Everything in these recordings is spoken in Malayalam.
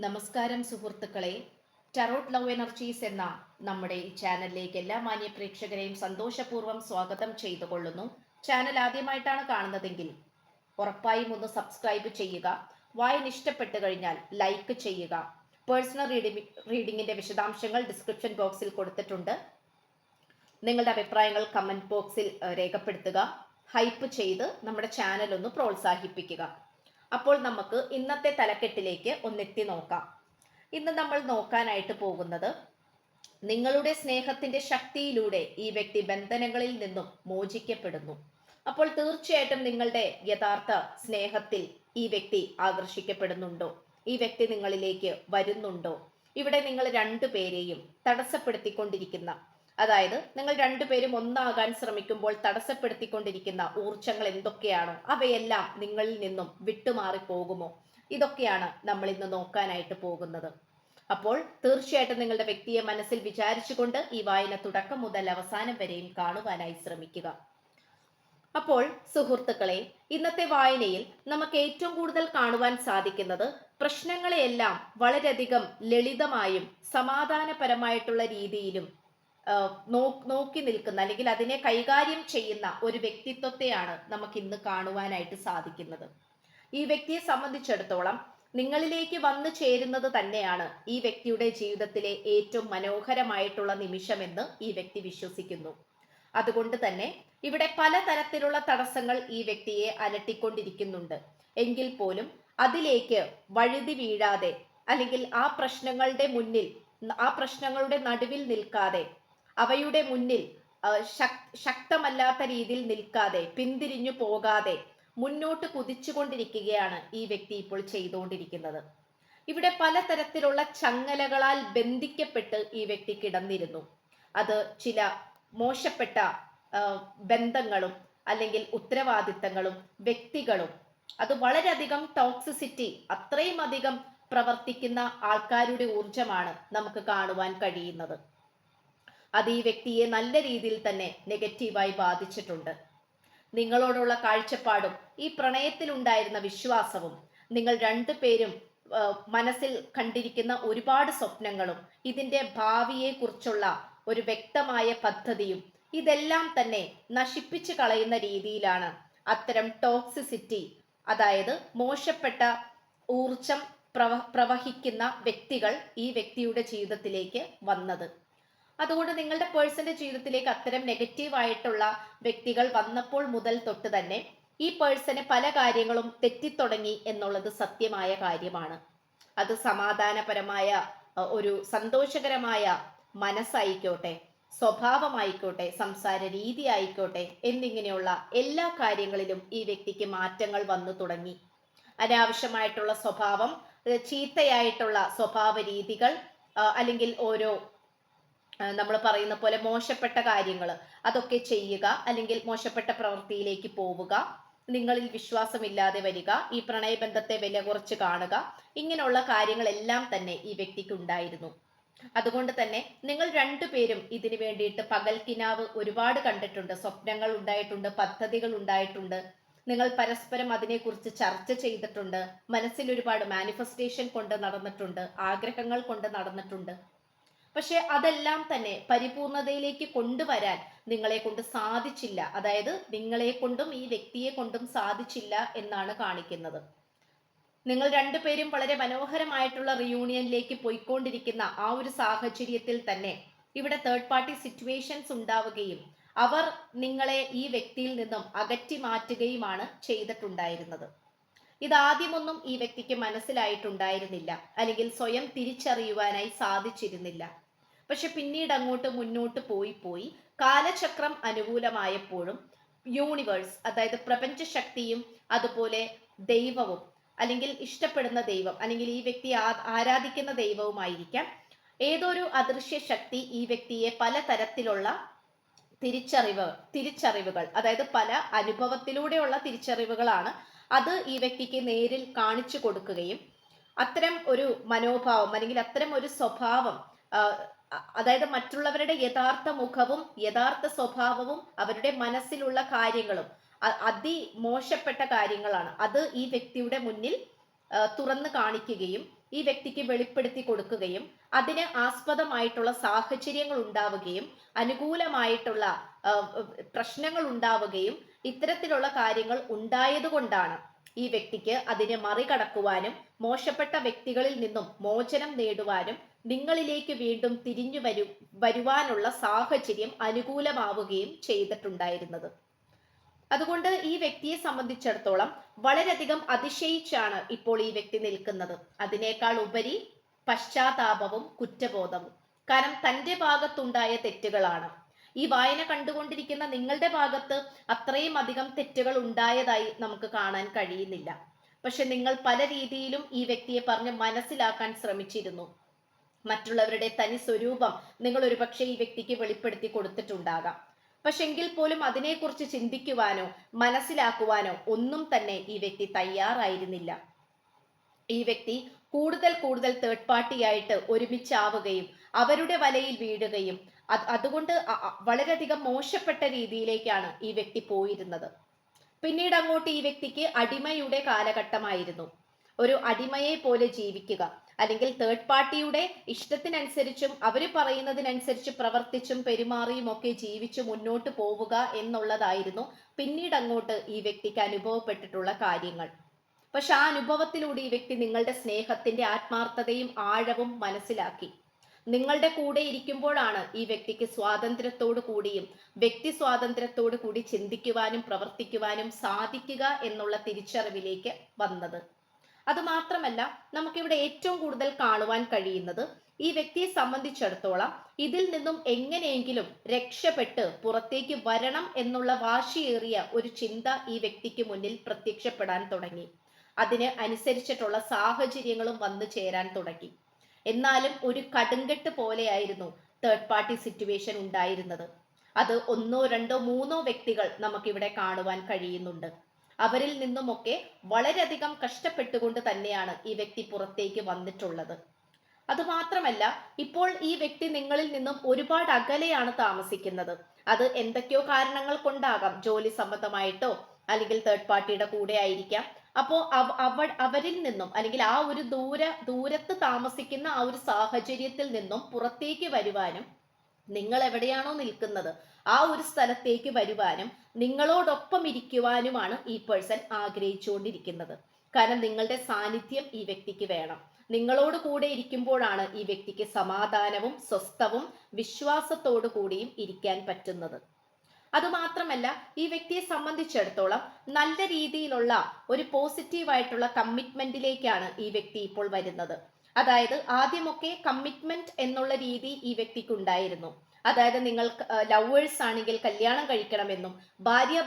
നമസ്കാരം സുഹൃത്തുക്കളെ. ടാരോട്ട് ലവ് എനർജീസ് എന്ന നമ്മുടെ ഈ ചാനലിലേക്ക് എല്ലാ മാന്യ പ്രേക്ഷകരെയും സന്തോഷപൂർവ്വം സ്വാഗതം ചെയ്തുകൊള്ളുന്നു. ചാനൽ ആദ്യമായിട്ടാണ് കാണുന്നതെങ്കിൽ ഉറപ്പായും ഒന്ന് സബ്സ്ക്രൈബ് ചെയ്യുക. വായന ഇഷ്ടപ്പെട്ടു കഴിഞ്ഞാൽ ലൈക്ക് ചെയ്യുക. പേഴ്സണൽ റീഡിങ്ങിന്റെ വിശദാംശങ്ങൾ ഡിസ്ക്രിപ്ഷൻ ബോക്സിൽ കൊടുത്തിട്ടുണ്ട്. നിങ്ങളുടെ അഭിപ്രായങ്ങൾ കമന്റ് ബോക്സിൽ രേഖപ്പെടുത്തുക. ഹൈപ്പ് ചെയ്ത് നമ്മുടെ ചാനൽ ഒന്ന് പ്രോത്സാഹിപ്പിക്കുക. അപ്പോൾ നമുക്ക് ഇന്നത്തെ തലക്കെട്ടിലേക്ക് ഒന്നെത്തി നോക്കാം. ഇന്ന് നമ്മൾ നോക്കാനായിട്ട് പോകുന്നത്, നിങ്ങളുടെ സ്നേഹത്തിന്റെ ശക്തിയിലൂടെ ഈ വ്യക്തി ബന്ധനങ്ങളിൽ നിന്നും മോചിക്കപ്പെടുന്നു. അപ്പോൾ തീർച്ചയായിട്ടും നിങ്ങളുടെ യഥാർത്ഥ സ്നേഹത്തിൽ ഈ വ്യക്തി ആകർഷിക്കപ്പെടുന്നുണ്ടോ? ഈ വ്യക്തി നിങ്ങളിലേക്ക് വരുന്നുണ്ടോ? ഇവിടെ നിങ്ങൾ രണ്ടുപേരെയും തടസ്സപ്പെടുത്തിക്കൊണ്ടിരിക്കുന്ന, അതായത് നിങ്ങൾ രണ്ടുപേരും ഒന്നാകാൻ ശ്രമിക്കുമ്പോൾ തടസ്സപ്പെടുത്തിക്കൊണ്ടിരിക്കുന്ന ഊർജങ്ങൾ എന്തൊക്കെയാണോ അവയെല്ലാം നിങ്ങളിൽ നിന്നും വിട്ടുമാറി പോകുമോ? ഇതൊക്കെയാണ് നമ്മൾ ഇന്ന് നോക്കാനായിട്ട് പോകുന്നത്. അപ്പോൾ തീർച്ചയായിട്ടും നിങ്ങളുടെ വ്യക്തിയെ മനസ്സിൽ വിചാരിച്ചുകൊണ്ട് ഈ വായന തുടക്കം മുതൽ അവസാനം വരെയും കാണുവാനായി ശ്രമിക്കുക. അപ്പോൾ സുഹൃത്തുക്കളെ, ഇന്നത്തെ വായനയിൽ നമുക്ക് ഏറ്റവും കൂടുതൽ കാണുവാൻ സാധിക്കുന്നത്, പ്രശ്നങ്ങളെയെല്ലാം വളരെയധികം ലളിതമായും സമാധാനപരമായിട്ടുള്ള രീതിയിലും നോക്കി നിൽക്കുന്ന, അല്ലെങ്കിൽ അതിനെ കൈകാര്യം ചെയ്യുന്ന ഒരു വ്യക്തിത്വത്തെയാണ് നമുക്ക് ഇന്ന് കാണുവാനായിട്ട് സാധിക്കുന്നത്. ഈ വ്യക്തിയെ സംബന്ധിച്ചിടത്തോളം നിങ്ങളിലേക്ക് വന്നു ചേരുന്നത് തന്നെയാണ് ഈ വ്യക്തിയുടെ ജീവിതത്തിലെ ഏറ്റവും മനോഹരമായിട്ടുള്ള നിമിഷമെന്ന് ഈ വ്യക്തി വിശ്വസിക്കുന്നു. അതുകൊണ്ട് തന്നെ ഇവിടെ പലതരത്തിലുള്ള തടസ്സങ്ങൾ ഈ വ്യക്തിയെ അലട്ടിക്കൊണ്ടിരിക്കുന്നുണ്ട്. എങ്കിൽ പോലും അതിലേക്ക് വഴുതി വീഴാതെ, അല്ലെങ്കിൽ ആ പ്രശ്നങ്ങളുടെ നടുവിൽ നിൽക്കാതെ, അവയുടെ മുന്നിൽ ശക്തമല്ലാത്ത രീതിയിൽ നിൽക്കാതെ, പിന്തിരിഞ്ഞു പോകാതെ മുന്നോട്ട് കുതിച്ചുകൊണ്ടിരിക്കുകയാണ് ഈ വ്യക്തി ഇപ്പോൾ ചെയ്തുകൊണ്ടിരിക്കുന്നത്. ഇവിടെ പലതരത്തിലുള്ള ചങ്ങലകളാൽ ബന്ധിക്കപ്പെട്ട് ഈ വ്യക്തി കിടന്നിരുന്നു. അത് ചില മോശപ്പെട്ട ബന്ധങ്ങളും, അല്ലെങ്കിൽ ഉത്തരവാദിത്തങ്ങളും, വ്യക്തികളും, അത് വളരെയധികം ടോക്സിസിറ്റി, അത്രയും അധികം പ്രവർത്തിക്കുന്ന ആൾക്കാരുടെ ഊർജമാണ് നമുക്ക് കാണുവാൻ കഴിയുന്നത്. അത് ഈ വ്യക്തിയെ നല്ല രീതിയിൽ തന്നെ നെഗറ്റീവായി ബാധിച്ചിട്ടുണ്ട്. നിങ്ങളോടുള്ള കാഴ്ചപ്പാടും ഈ പ്രണയത്തിലുണ്ടായിരുന്ന വിശ്വാസവും, നിങ്ങൾ രണ്ടുപേരും മനസ്സിൽ കണ്ടിരിക്കുന്ന ഒരുപാട് സ്വപ്നങ്ങളും, ഇതിന്റെ ഭാവിയെ കുറിച്ചുള്ള ഒരു വ്യക്തമായ പദ്ധതിയും, ഇതെല്ലാം തന്നെ നശിപ്പിച്ചു കളയുന്ന രീതിയിലാണ് അത്തരം ടോക്സിസിറ്റി, അതായത് മോശപ്പെട്ട ഊർജം പ്രവഹിക്കുന്ന വ്യക്തികൾ ഈ വ്യക്തിയുടെ ജീവിതത്തിലേക്ക് വന്നത്. അതുകൊണ്ട് നിങ്ങളുടെ പേഴ്സന്റെ ജീവിതത്തിലേക്ക് അത്തരം നെഗറ്റീവ് ആയിട്ടുള്ള വ്യക്തികൾ വന്നപ്പോൾ മുതൽ തൊട്ട് തന്നെ ഈ പേഴ്സന് പല കാര്യങ്ങളും തെറ്റിത്തുടങ്ങി എന്നുള്ളത് സത്യമായ കാര്യമാണ്. അത് സമാധാനപരമായ ഒരു സന്തോഷകരമായ മനസ്സായിക്കോട്ടെ, സ്വഭാവമായിക്കോട്ടെ, സംസാര രീതി ആയിക്കോട്ടെ, എന്നിങ്ങനെയുള്ള എല്ലാ കാര്യങ്ങളിലും ഈ വ്യക്തിക്ക് മാറ്റങ്ങൾ വന്നു തുടങ്ങി. അനാവശ്യമായിട്ടുള്ള സ്വഭാവം, ചീത്തയായിട്ടുള്ള സ്വഭാവ രീതികൾ, അല്ലെങ്കിൽ ഓരോ നമ്മൾ പറയുന്ന പോലെ മോശപ്പെട്ട കാര്യങ്ങൾ അതൊക്കെ ചെയ്യുക, അല്ലെങ്കിൽ മോശപ്പെട്ട പ്രവൃത്തിയിലേക്ക് പോവുക, നിങ്ങളിൽ വിശ്വാസമില്ലാതെ വരിക, ഈ പ്രണയബന്ധത്തെ വില കുറച്ച് കാണുക, ഇങ്ങനെയുള്ള കാര്യങ്ങളെല്ലാം തന്നെ ഈ വ്യക്തിക്ക് ഉണ്ടായിരുന്നു. അതുകൊണ്ട് തന്നെ നിങ്ങൾ രണ്ടുപേരും ഇതിനു വേണ്ടിയിട്ട് പകൽക്കിനാവ് ഒരുപാട് കണ്ടിട്ടുണ്ട്. സ്വപ്നങ്ങൾ ഉണ്ടായിട്ടുണ്ട്, പദ്ധതികൾ ഉണ്ടായിട്ടുണ്ട്. നിങ്ങൾ പരസ്പരം അതിനെക്കുറിച്ച് ചർച്ച ചെയ്തിട്ടുണ്ട്. മനസ്സിൽ ഒരുപാട് മാനിഫെസ്റ്റേഷൻ കൊണ്ട് നടന്നിട്ടുണ്ട്, ആഗ്രഹങ്ങൾ കൊണ്ട് നടന്നിട്ടുണ്ട്. പക്ഷെ അതെല്ലാം തന്നെ പരിപൂർണതയിലേക്ക് കൊണ്ടുവരാൻ നിങ്ങളെ കൊണ്ട് സാധിച്ചില്ല. അതായത് നിങ്ങളെ കൊണ്ടും ഈ വ്യക്തിയെ കൊണ്ടും സാധിച്ചില്ല എന്നാണ് കാണിക്കുന്നത്. നിങ്ങൾ രണ്ടുപേരും വളരെ മനോഹരമായിട്ടുള്ള റിയൂണിയനിലേക്ക് പോയിക്കൊണ്ടിരിക്കുന്ന ആ ഒരു സാഹചര്യത്തിൽ തന്നെ ഇവിടെ തേർഡ് പാർട്ടി സിറ്റുവേഷൻസ് ഉണ്ടാവുകയും അവർ നിങ്ങളെ ഈ വ്യക്തിയിൽ നിന്നും അകറ്റി മാറ്റുകയുമാണ് ചെയ്തിട്ടുണ്ടായിരുന്നത്. ഇതാദ്യമൊന്നും ഈ വ്യക്തിക്ക് മനസ്സിലായിട്ടുണ്ടായിരുന്നില്ല, അല്ലെങ്കിൽ സ്വയം തിരിച്ചറിയുവാനായി സാധിച്ചിരുന്നില്ല. പക്ഷെ പിന്നീട് അങ്ങോട്ട് മുന്നോട്ട് പോയി കാലചക്രം അനുകൂലമായപ്പോഴും യൂണിവേഴ്സ്, അതായത് പ്രപഞ്ച ശക്തിയും അതുപോലെ ദൈവവും, അല്ലെങ്കിൽ ഇഷ്ടപ്പെടുന്ന ദൈവം, അല്ലെങ്കിൽ ഈ വ്യക്തി ആരാധിക്കുന്ന ദൈവവുമായിരിക്കാം, ഏതൊരു അദൃശ്യ ശക്തി ഈ വ്യക്തിയെ പലതരത്തിലുള്ള തിരിച്ചറിവുകൾ, അതായത് പല അനുഭവത്തിലൂടെയുള്ള തിരിച്ചറിവുകളാണ് അത് ഈ വ്യക്തിക്ക് നേരിൽ കാണിച്ചു കൊടുക്കുകയും, അത്തരം ഒരു മനോഭാവം, അല്ലെങ്കിൽ അത്തരം ഒരു സ്വഭാവം, അതായത് മറ്റുള്ളവരുടെ യഥാർത്ഥ മുഖവും യഥാർത്ഥ സ്വഭാവവും അവരുടെ മനസ്സിലുള്ള കാര്യങ്ങളും മോശപ്പെട്ട കാര്യങ്ങളാണ്, അത് ഈ വ്യക്തിയുടെ മുന്നിൽ തുറന്നു കാണിക്കുകയും ഈ വ്യക്തിക്ക് വെളിപ്പെടുത്തി കൊടുക്കുകയും അതിന് ആസ്പദമായിട്ടുള്ള സാഹചര്യങ്ങൾ ഉണ്ടാവുകയും അനുകൂലമായിട്ടുള്ള പ്രശ്നങ്ങൾ ഉണ്ടാവുകയും ഇത്തരത്തിലുള്ള കാര്യങ്ങൾ ഉണ്ടായതുകൊണ്ടാണ് ഈ വ്യക്തിക്ക് അതിനെ മറികടക്കുവാനും മോശപ്പെട്ട വ്യക്തികളിൽ നിന്നും മോചനം നേടുവാനും നിങ്ങളിലേക്ക് വീണ്ടും വരുവാനുള്ള സാഹചര്യം അനുകൂലമാവുകയും ചെയ്തിട്ടുണ്ടായിരുന്നത്. അതുകൊണ്ട് ഈ വ്യക്തിയെ സംബന്ധിച്ചിടത്തോളം വളരെയധികം അതിശയിച്ചാണ് ഇപ്പോൾ ഈ വ്യക്തി നിൽക്കുന്നത്. അതിനേക്കാൾ ഉപരി പശ്ചാത്താപവും കുറ്റബോധവും. കാരണം തന്റെ ഭാഗത്തുണ്ടായ തെറ്റുകളാണ്. ഈ വായന കണ്ടുകൊണ്ടിരിക്കുന്ന നിങ്ങളുടെ ഭാഗത്ത് അത്രയും അധികം തെറ്റുകൾ ഉണ്ടായതായി നമുക്ക് കാണാൻ കഴിയുന്നില്ല. പക്ഷെ നിങ്ങൾ പല രീതിയിലും ഈ വ്യക്തിയെ പറഞ്ഞ് മനസ്സിലാക്കാൻ ശ്രമിച്ചിരുന്നു. മറ്റുള്ളവരുടെ തനി സ്വരൂപം നിങ്ങൾ ഒരുപക്ഷെ ഈ വ്യക്തിക്ക് വെളിപ്പെടുത്തി കൊടുത്തിട്ടുണ്ടാകാം. പക്ഷെ എങ്കിൽ പോലും അതിനെക്കുറിച്ച് ചിന്തിക്കുവാനോ മനസ്സിലാക്കുവാനോ ഒന്നും തന്നെ ഈ വ്യക്തി തയ്യാറായിരുന്നില്ല. ഈ വ്യക്തി കൂടുതൽ കൂടുതൽ തേർഡ് പാർട്ടിയായിട്ട് ഒരുമിച്ചാവുകയും അവരുടെ വലയിൽ വീഴുകയും അതുകൊണ്ട് വളരെയധികം മോശപ്പെട്ട രീതിയിലേക്കാണ് ഈ വ്യക്തി പോയിരുന്നത്. പിന്നീട് അങ്ങോട്ട് ഈ വ്യക്തിക്ക് അടിമയുടെ കാലഘട്ടമായിരുന്നു. ഒരു അടിമയെ പോലെ ജീവിക്കുക, അല്ലെങ്കിൽ തേർഡ് പാർട്ടിയുടെ ഇഷ്ടത്തിനനുസരിച്ചും അവർ പറയുന്നതിനനുസരിച്ച് പ്രവർത്തിച്ചും പെരുമാറിയും ഒക്കെ ജീവിച്ചു മുന്നോട്ട് പോവുക എന്നുള്ളതായിരുന്നു പിന്നീട് അങ്ങോട്ട് ഈ വ്യക്തിക്ക് അനുഭവപ്പെട്ടിട്ടുള്ള കാര്യങ്ങൾ. പക്ഷെ ആ അനുഭവത്തിലൂടെ ഈ വ്യക്തി നിങ്ങളുടെ സ്നേഹത്തിന്റെ ആത്മാർത്ഥതയും ആഴവും മനസ്സിലാക്കി. നിങ്ങളുടെ കൂടെ ഇരിക്കുമ്പോഴാണ് ഈ വ്യക്തിക്ക് സ്വാതന്ത്ര്യത്തോടു കൂടിയും വ്യക്തി സ്വാതന്ത്ര്യത്തോടു കൂടി ചിന്തിക്കുവാനും പ്രവർത്തിക്കുവാനും സാധിക്കുക എന്നുള്ള തിരിച്ചറിവിലേക്ക് വന്നത്. അതുമാത്രമല്ല, നമുക്കിവിടെ ഏറ്റവും കൂടുതൽ കാണുവാൻ കഴിയുന്നത് ഈ വ്യക്തിയെ സംബന്ധിച്ചിടത്തോളം ഇതിൽ നിന്നും എങ്ങനെയെങ്കിലും രക്ഷപ്പെട്ട് പുറത്തേക്ക് വരണം എന്നുള്ള വാശിയേറിയ ഒരു ചിന്ത ഈ വ്യക്തിക്ക് മുന്നിൽ പ്രത്യക്ഷപ്പെടാൻ തുടങ്ങി. അതിന് അനുസരിച്ചിട്ടുള്ള സാഹചര്യങ്ങളും വന്നു ചേരാൻ തുടങ്ങി. എന്നാലും ഒരു കടുങ്കെട്ട് പോലെയായിരുന്നു തേർഡ് പാർട്ടി സിറ്റുവേഷൻ ഉണ്ടായിരുന്നത്. അത് ഒന്നോ രണ്ടോ മൂന്നോ വ്യക്തികൾ നമുക്കിവിടെ കാണുവാൻ കഴിയുന്നുണ്ട്. അവരിൽ നിന്നുമൊക്കെ വളരെയധികം കഷ്ടപ്പെട്ടുകൊണ്ട് തന്നെയാണ് ഈ വ്യക്തി പുറത്തേക്ക് വന്നിട്ടുള്ളത്. അതുമാത്രമല്ല, ഇപ്പോൾ ഈ വ്യക്തി നിങ്ങളിൽ നിന്നും ഒരുപാട് അകലെയാണ് താമസിക്കുന്നത്. അത് എന്തൊക്കെയോ കാരണങ്ങൾ കൊണ്ടാകാം. ജോലി സംബന്ധമായിട്ടോ അല്ലെങ്കിൽ തേർഡ് പാർട്ടിയുടെ കൂടെ ആയിരിക്കാം. അപ്പോ അവരിൽ നിന്നും അല്ലെങ്കിൽ ആ ഒരു ദൂരത്ത് താമസിക്കുന്ന ആ ഒരു സാഹചര്യത്തിൽ നിന്നും പുറത്തേക്ക് വരുവാനും നിങ്ങൾ എവിടെയാണോ നിൽക്കുന്നത് ആ ഒരു സ്ഥലത്തേക്ക് വരുവാനും നിങ്ങളോടൊപ്പം ഇരിക്കുവാനുമാണ് ഈ പേഴ്സൺ ആഗ്രഹിച്ചുകൊണ്ടിരിക്കുന്നത്. കാരണം നിങ്ങളുടെ സാന്നിധ്യം ഈ വ്യക്തിക്ക് വേണം. നിങ്ങളോട് കൂടെ ഇരിക്കുമ്പോഴാണ് ഈ വ്യക്തിക്ക് സമാധാനവും സ്വസ്ഥവും വിശ്വാസത്തോടു കൂടിയും ഇരിക്കാൻ പറ്റുന്നത്. അതുമാത്രമല്ല, ഈ വ്യക്തിയെ സംബന്ധിച്ചിടത്തോളം നല്ല രീതിയിലുള്ള ഒരു പോസിറ്റീവായിട്ടുള്ള കമ്മിറ്റ്മെന്റിലേക്കാണ് ഈ വ്യക്തി ഇപ്പോൾ വരുന്നത്. അതായത് ആദ്യമൊക്കെ കമ്മിറ്റ്മെന്റ് എന്നുള്ള രീതി ഈ വ്യക്തിക്ക് ഉണ്ടായിരുന്നു. അതായത് നിങ്ങൾ ലവേഴ്സ് ആണെങ്കിൽ കല്യാണം കഴിക്കണമെന്നും, ഭാര്യ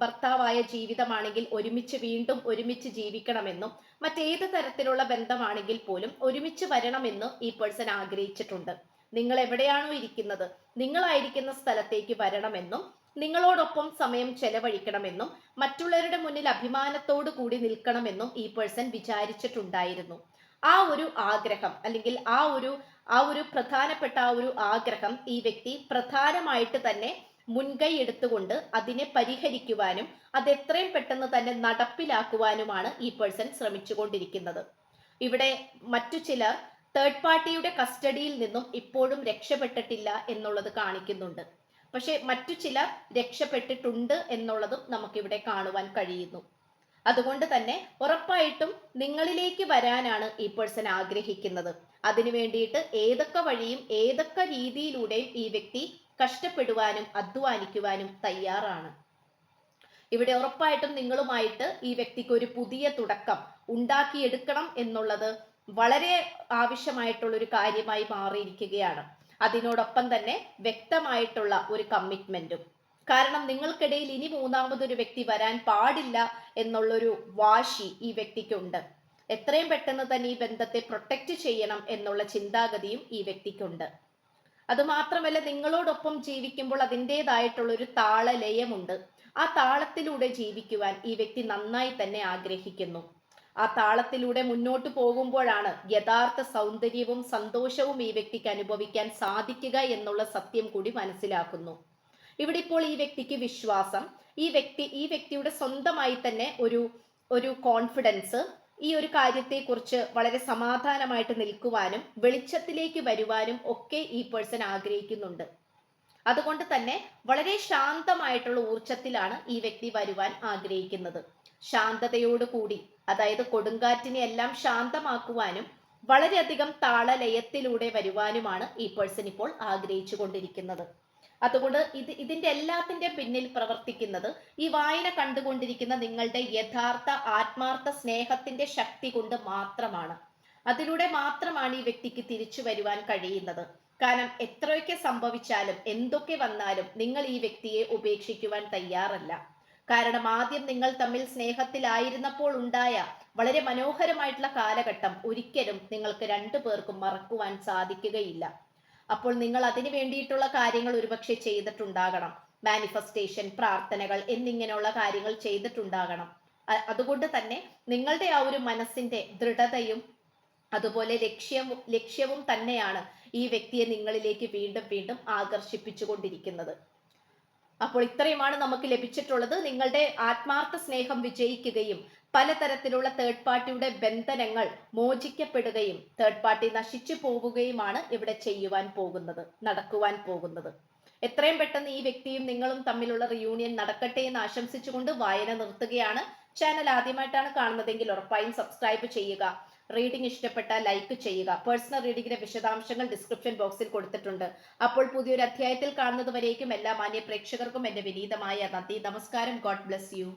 ഭർത്താവായ ജീവിതമാണെങ്കിൽ വീണ്ടും ഒരുമിച്ച് ജീവിക്കണമെന്നും, മറ്റേത് തരത്തിലുള്ള ബന്ധമാണെങ്കിൽ പോലും ഒരുമിച്ച് വരണമെന്നും ഈ പേഴ്സൺ ആഗ്രഹിച്ചിട്ടുണ്ട്. നിങ്ങൾ എവിടെയാണോ ഇരിക്കുന്നത് നിങ്ങളായിരിക്കുന്ന സ്ഥലത്തേക്ക് വരണമെന്നും നിങ്ങളോടൊപ്പം സമയം ചെലവഴിക്കണമെന്നും മറ്റുള്ളവരുടെ മുന്നിൽ അഭിമാനത്തോടു കൂടി നിൽക്കണമെന്നും ഈ പേഴ്സൺ വിചാരിച്ചിട്ടുണ്ടായിരുന്നു. ആ ഒരു ആഗ്രഹം അല്ലെങ്കിൽ ആ ഒരു പ്രധാനപ്പെട്ട ആ ഒരു ആഗ്രഹം ഈ വ്യക്തി പ്രധാനമായിട്ട് തന്നെ മുൻകൈ എടുത്തുകൊണ്ട് അതിനെ പരിഹരിക്കുവാനും അത് എത്രയും പെട്ടെന്ന് തന്നെ നടപ്പിലാക്കുവാനുമാണ് ഈ പേഴ്സൺ ശ്രമിച്ചുകൊണ്ടിരിക്കുന്നത്. ഇവിടെ മറ്റു ചിലർ തേർഡ് പാർട്ടിയുടെ കസ്റ്റഡിയിൽ നിന്നും ഇപ്പോഴും രക്ഷപ്പെട്ടിട്ടില്ല എന്നുള്ളത് കാണിക്കുന്നുണ്ട്. പക്ഷെ മറ്റു ചിലർ രക്ഷപ്പെട്ടിട്ടുണ്ട് എന്നുള്ളതും നമുക്കിവിടെ കാണുവാൻ കഴിയുന്നു. അതുകൊണ്ട് തന്നെ ഉറപ്പായിട്ടും നിങ്ങളിലേക്ക് വരാനാണ് ഈ പേഴ്സൺ ആഗ്രഹിക്കുന്നത്. അതിനു വേണ്ടിയിട്ട് ഏതൊക്കെ വഴിയും ഏതൊക്കെ രീതിയിലൂടെയും ഈ വ്യക്തി കഷ്ടപ്പെടുവാനും അധ്വാനിക്കുവാനും തയ്യാറാണ്. ഇവിടെ ഉറപ്പായിട്ടും നിങ്ങളുമായിട്ട് ഈ വ്യക്തിക്ക് ഒരു പുതിയ തുടക്കം ഉണ്ടാക്കിയെടുക്കണം എന്നുള്ളത് വളരെ ആവശ്യമായിട്ടുള്ള ഒരു കാര്യമായി മാറിയിരിക്കുകയാണ്. അതിനോടൊപ്പം തന്നെ വ്യക്തമായിട്ടുള്ള ഒരു കമ്മിറ്റ്മെന്റും. കാരണം നിങ്ങൾക്കിടയിൽ ഇനി മൂന്നാമതൊരു വ്യക്തി വരാൻ പാടില്ല എന്നുള്ളൊരു വാശി ഈ വ്യക്തിക്കുണ്ട്. എത്രയും പെട്ടെന്ന് തന്നെ ഈ ബന്ധത്തെ പ്രൊട്ടക്റ്റ് ചെയ്യണം എന്നുള്ള ചിന്താഗതിയും ഈ വ്യക്തിക്കുണ്ട്. അതുമാത്രമല്ല, നിങ്ങളോടൊപ്പം ജീവിക്കുമ്പോൾ അതിൻ്റെതായിട്ടുള്ള ഒരു താളലയമുണ്ട്. ആ താളത്തിലൂടെ ജീവിക്കുവാൻ ഈ വ്യക്തി നന്നായി തന്നെ ആഗ്രഹിക്കുന്നു. ആ താളത്തിലൂടെ മുന്നോട്ട് പോകുമ്പോഴാണ് യഥാർത്ഥ സൗന്ദര്യവും സന്തോഷവും ഈ വ്യക്തിക്ക് അനുഭവിക്കാൻ സാധിക്കുക എന്നുള്ള സത്യം കൂടി മനസ്സിലാക്കുന്നു. ഇവിടെ ഇപ്പോൾ ഈ വ്യക്തിക്ക് വിശ്വാസം, ഈ വ്യക്തിയുടെ സ്വന്തമായി തന്നെ ഒരു കോൺഫിഡൻസ്, ഈ ഒരു കാര്യത്തെക്കുറിച്ച് വളരെ സമാധാനമായിട്ട് നിൽക്കുവാനും വെളിച്ചത്തിലേക്ക് വരുവാനും ഒക്കെ ഈ പേഴ്സൺ ആഗ്രഹിക്കുന്നുണ്ട്. അതുകൊണ്ട് തന്നെ വളരെ ശാന്തമായിട്ടുള്ള ഊർജത്തിലാണ് ഈ വ്യക്തി വരുവാൻ ആഗ്രഹിക്കുന്നത്. ശാന്തതയോട് കൂടി, അതായത് കൊടുങ്കാറ്റിനെ എല്ലാം ശാന്തമാക്കുവാനും വളരെയധികം താളലയത്തിലൂടെ വരുവാനുമാണ് ഈ പേഴ്സൺ ഇപ്പോൾ ആഗ്രഹിച്ചു കൊണ്ടിരിക്കുന്നത്. അതുകൊണ്ട് ഇതിന്റെ എല്ലാത്തിന്റെ പിന്നിൽ പ്രവർത്തിക്കുന്നത് ഈ വായന കണ്ടുകൊണ്ടിരിക്കുന്ന നിങ്ങളുടെ യഥാർത്ഥ ആത്മാർത്ഥ സ്നേഹത്തിന്റെ ശക്തി കൊണ്ട് മാത്രമാണ്. അതിലൂടെ മാത്രമാണ് ഈ വ്യക്തിക്ക് തിരിച്ചു വരുവാൻ കഴിയുന്നത്. കാരണം എത്രയൊക്കെ സംഭവിച്ചാലും എന്തൊക്കെ വന്നാലും നിങ്ങൾ ഈ വ്യക്തിയെ ഉപേക്ഷിക്കുവാൻ തയ്യാറല്ല. കാരണം ആദ്യം നിങ്ങൾ തമ്മിൽ സ്നേഹത്തിലായിരുന്നപ്പോൾ ഉണ്ടായ വളരെ മനോഹരമായിട്ടുള്ള കാലഘട്ടം ഒരിക്കലും നിങ്ങൾക്ക് രണ്ടു പേർക്കും മറക്കുവാൻ സാധിക്കുകയില്ല. അപ്പോൾ നിങ്ങൾ അതിനു വേണ്ടിയിട്ടുള്ള കാര്യങ്ങൾ ഒരുപക്ഷെ ചെയ്തിട്ടുണ്ടാകണം. മാനിഫെസ്റ്റേഷൻ, പ്രാർത്ഥനകൾ എന്നിങ്ങനെയുള്ള കാര്യങ്ങൾ ചെയ്തിട്ടുണ്ടാകണം. അതുകൊണ്ട് തന്നെ നിങ്ങളുടെ ആ ഒരു മനസ്സിന്റെ ദൃഢതയും അതുപോലെ ലക്ഷ്യവും തന്നെയാണ് ഈ വ്യക്തിയെ നിങ്ങളിലേക്ക് വീണ്ടും വീണ്ടും ആകർഷിപ്പിച്ചുകൊണ്ടിരിക്കുന്നത്. അപ്പോൾ ഇത്രയുമാണ് നമുക്ക് ലഭിച്ചിട്ടുള്ളത്. നിങ്ങളുടെ ആത്മാർത്ഥ സ്നേഹം വിജയിക്കുകയും പലതരത്തിലുള്ള തേർഡ് പാർട്ടിയുടെ ബന്ധനങ്ങൾ മോചിക്കപ്പെടുകയും തേർഡ് പാർട്ടി നശിച്ചു പോവുകയുമാണ് ഇവിടെ നടക്കുവാൻ പോകുന്നത്. എത്രയും പെട്ടെന്ന് ഈ വ്യക്തിയും നിങ്ങളും തമ്മിലുള്ള റിയൂണിയൻ നടക്കട്ടെ എന്ന് ആശംസിച്ചുകൊണ്ട് വായന നിർത്തുകയാണ്. ചാനൽ ആദ്യമായിട്ടാണ് കാണുന്നതെങ്കിൽ ഉറപ്പായും സബ്സ്ക്രൈബ് ചെയ്യുക. റീഡിംഗ് ഇഷ്ടപ്പെട്ടാൽ ലൈക്ക് ചെയ്യുക. പേഴ്സണൽ റീഡിംഗിന്റെ വിശദാംശങ്ങൾ ഡിസ്ക്രിപ്ഷൻ ബോക്സിൽ കൊടുത്തിട്ടുണ്ട്. അപ്പോൾ പുതിയൊരു അധ്യായത്തിൽ കാണുന്നത് വരേക്കും എല്ലാ മാന്യ പ്രേക്ഷകർക്കും എന്റെ വിനീതമായ നന്ദി, നമസ്കാരം. God bless you.